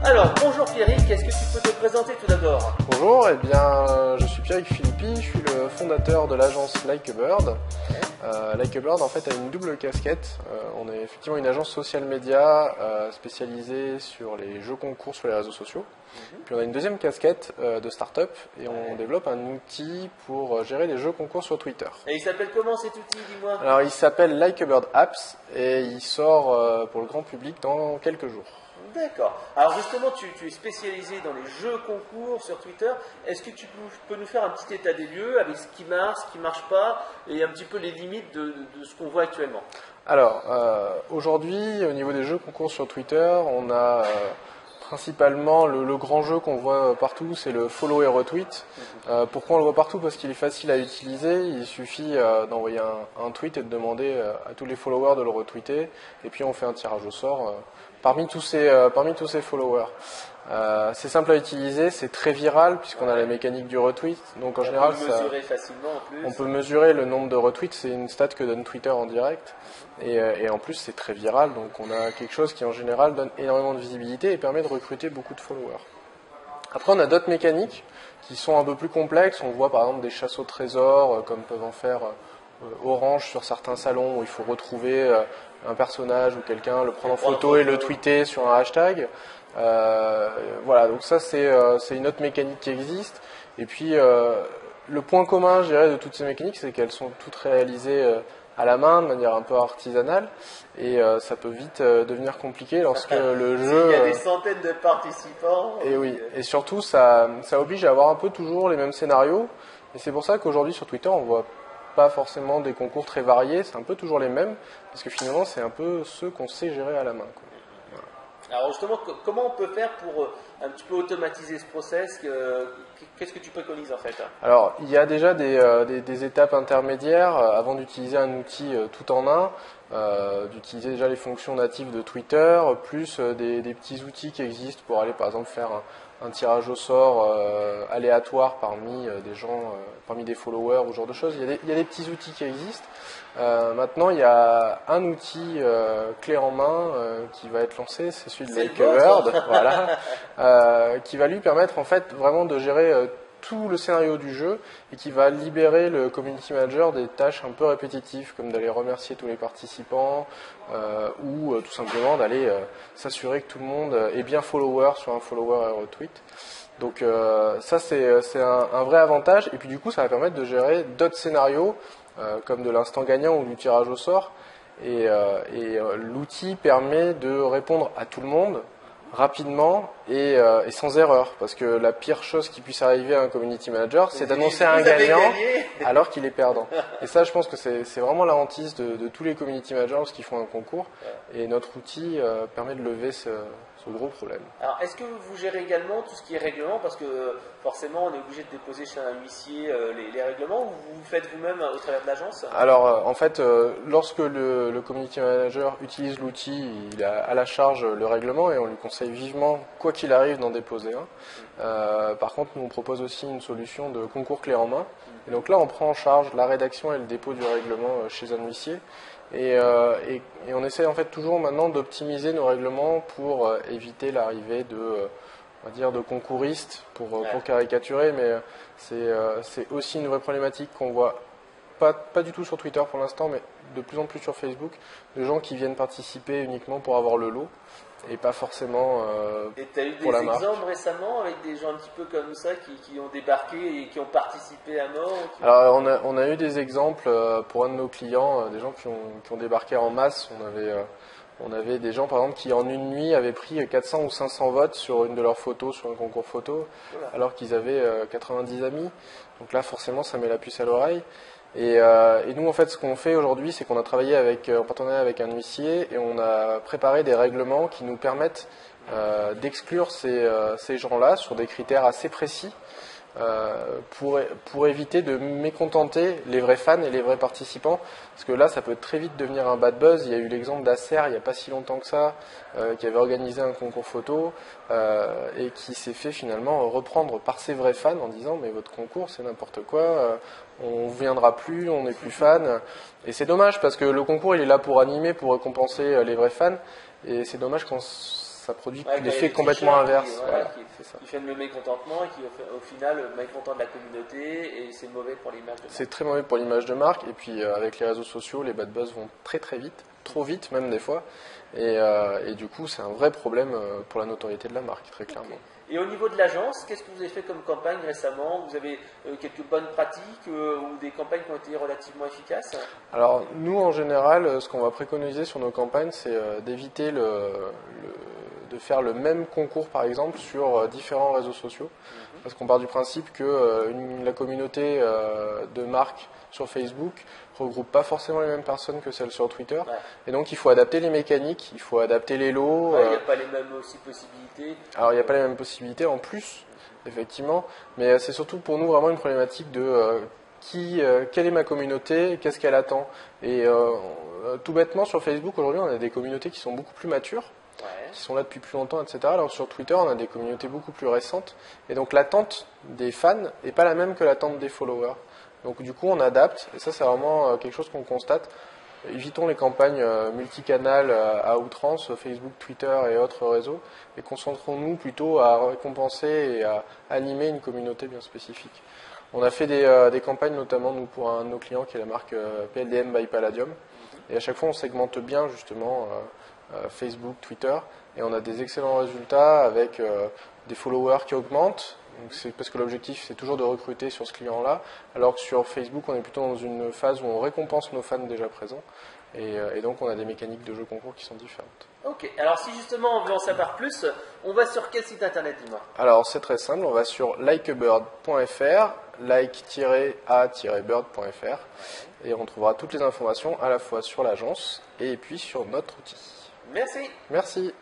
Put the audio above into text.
Alors, bonjour Pierrick, est-ce que tu peux te présenter tout d'abord? Bonjour, eh bien, je suis Pierrick Philippi, je suis le fondateur de l'agence Like a Bird. Like a Bird, en fait, a une double casquette. On est effectivement une agence social media spécialisée sur les jeux concours sur les réseaux sociaux. Puis on a une deuxième casquette de start-up et on développe un outil pour gérer les jeux concours sur Twitter. Et il s'appelle comment cet outil, dis-moi? Alors, il s'appelle Like a Bird Apps et il sort pour le grand public dans quelques jours. D'accord. Alors justement, tu es spécialisé dans les jeux concours sur Twitter. Est-ce que tu peux nous faire un petit état des lieux avec ce qui marche pas, et un petit peu les limites de ce qu'on voit actuellement? Alors, aujourd'hui, au niveau des jeux concours sur Twitter, on a principalement le grand jeu qu'on voit partout, c'est le follow et retweet. Pourquoi on le voit partout? Parce qu'il est facile à utiliser. Il suffit d'envoyer un tweet et de demander à tous les followers de le retweeter. Et puis on fait un tirage au sort parmi tous ces followers. C'est simple à utiliser, c'est très viral puisqu'on a la mécanique du retweet. Donc en général, on peut mesurer facilement en plus. On peut mesurer le nombre de retweets, c'est une stat que donne Twitter en direct. Et en plus, c'est très viral, donc on a quelque chose qui en général donne énormément de visibilité et permet de recruter beaucoup de followers. Après, on a d'autres mécaniques qui sont un peu plus complexes. On voit par exemple des chasses au trésor, comme peuvent en faire Orange sur certains salons où il faut retrouver un personnage ou quelqu'un, le prendre en photo et le tweeter sur un hashtag. Voilà, donc ça c'est une autre mécanique qui existe. Et puis le point commun, je dirais, de toutes ces mécaniques, c'est qu'elles sont toutes réalisées à la main, de manière un peu artisanale, et ça peut vite devenir compliqué lorsque le jeu... Il y a des centaines de participants. Et oui, et surtout ça oblige à avoir un peu toujours les mêmes scénarios, et c'est pour ça qu'aujourd'hui sur Twitter on voit pas forcément des concours très variés, c'est un peu toujours les mêmes, parce que finalement c'est un peu ceux qu'on sait gérer à la main, quoi. Alors justement, comment on peut faire pour un petit peu automatiser ce process? Qu'est-ce que tu préconises en fait? Alors, il y a déjà des étapes intermédiaires avant d'utiliser un outil tout en un, d'utiliser déjà les fonctions natives de Twitter, plus des petits outils qui existent pour aller par exemple faire un tirage au sort aléatoire parmi des gens, parmi des followers ou ce genre de choses. Il y a des petits outils qui existent. Maintenant, il y a un outil clé en main qui va être lancé, c'est celui de Like a Bird, voilà, qui va lui permettre en fait vraiment de gérer tout le scénario du jeu et qui va libérer le community manager des tâches un peu répétitives comme d'aller remercier tous les participants ou tout simplement d'aller s'assurer que tout le monde est bien follower sur un follower et retweet. Donc ça c'est un vrai avantage et puis du coup ça va permettre de gérer d'autres scénarios comme de l'instant gagnant ou du tirage au sort et l'outil permet de répondre à tout le monde rapidement et sans erreur, parce que la pire chose qui puisse arriver à un community manager, c'est d'annoncer un gagnant alors qu'il est perdant. Et ça, je pense que c'est vraiment la hantise de tous les community managers qui font un concours, et notre outil permet de lever ce gros problème. Alors, est-ce que vous gérez également tout ce qui est règlement, parce que forcément, on est obligé de déposer chez un huissier les règlements, ou vous faites vous-même au travers de l'agence? Alors, en fait, lorsque le community manager utilise l'outil, il a à la charge le règlement et on lui conseille vivement, quoi qu'il arrive, d'en déposer un. Par contre, nous on propose aussi une solution de concours clé en main. Et donc là, on prend en charge la rédaction et le dépôt du règlement chez un huissier. Et on essaie en fait toujours maintenant d'optimiser nos règlements pour éviter l'arrivée on va dire de concouristes pour caricaturer, mais c'est aussi une vraie problématique qu'on voit pas du tout sur Twitter pour l'instant, mais de plus en plus sur Facebook, de gens qui viennent participer uniquement pour avoir le lot et pas forcément pour la marque. Et tu as eu des exemples récemment avec des gens un petit peu comme ça qui ont débarqué et qui ont participé à mort? Alors on a eu des exemples pour un de nos clients, des gens qui ont débarqué en masse. On avait des gens par exemple qui en une nuit avaient pris 400 ou 500 votes sur une de leurs photos, sur un concours photo, alors qu'ils avaient 90 amis. Donc là forcément ça met la puce à l'oreille. Et nous, en fait, ce qu'on fait aujourd'hui, c'est qu'on a travaillé en partenariat avec un huissier et on a préparé des règlements qui nous permettent d'exclure ces gens-là sur des critères assez précis pour éviter de mécontenter les vrais fans et les vrais participants. Parce que là, ça peut très vite devenir un bad buzz. Il y a eu l'exemple d'Acer, il n'y a pas si longtemps que ça, qui avait organisé un concours photo et qui s'est fait finalement reprendre par ses vrais fans en disant « mais votre concours, c'est n'importe quoi, on ne viendra plus, on n'est plus fan ». Et c'est dommage parce que le concours, il est là pour animer, pour récompenser les vrais fans. Et c'est dommage quand ça produit Ouais, l'effet complètement inverse. Voilà, c'est ça. Qui fait le mécontentement et qui au final le mécontent de la communauté et c'est mauvais pour l'image de marque. C'est très mauvais pour l'image de marque et puis avec les réseaux sociaux, les bad buzz vont très très vite, trop vite même des fois et du coup c'est un vrai problème pour la notoriété de la marque, très clairement. Okay. Et au niveau de l'agence, qu'est-ce que vous avez fait comme campagne récemment? Vous avez quelques bonnes pratiques ou des campagnes qui ont été relativement efficaces? Alors nous en général, ce qu'on va préconiser sur nos campagnes, c'est d'éviter de faire le même concours par exemple sur différents réseaux sociaux. Parce qu'on part du principe que la communauté de marques sur Facebook regroupe pas forcément les mêmes personnes que celles sur Twitter. Ouais. Et donc il faut adapter les mécaniques, il faut adapter les lots. Il n'y a pas les mêmes aussi possibilités. Alors il n'y a pas les mêmes possibilités en plus, effectivement. Mais c'est surtout pour nous vraiment une problématique de quelle est ma communauté, qu'est-ce qu'elle attend. Et tout bêtement sur Facebook aujourd'hui on a des communautés qui sont beaucoup plus matures. Ouais. Qui sont là depuis plus longtemps, etc. Alors sur Twitter, on a des communautés beaucoup plus récentes. Et donc l'attente des fans n'est pas la même que l'attente des followers. Donc du coup, on adapte. Et ça, c'est vraiment quelque chose qu'on constate. Évitons les campagnes multicanales à outrance, Facebook, Twitter et autres réseaux. Et concentrons-nous plutôt à récompenser et à animer une communauté bien spécifique. On a fait des campagnes, notamment nous, pour un de nos clients qui est la marque PLDM by Palladium. Et à chaque fois, on segmente bien justement Facebook, Twitter, et on a des excellents résultats avec des followers qui augmentent. Donc c'est parce que l'objectif c'est toujours de recruter sur ce client-là, alors que sur Facebook on est plutôt dans une phase où on récompense nos fans déjà présents, et donc on a des mécaniques de jeu concours qui sont différentes. Ok, alors si justement on veut en savoir plus, on va sur quel site internet, dis-moi? Alors c'est très simple, on va sur likeabird.fr, like-a-bird.fr, et on trouvera toutes les informations à la fois sur l'agence et puis sur notre outil. Merci. Merci.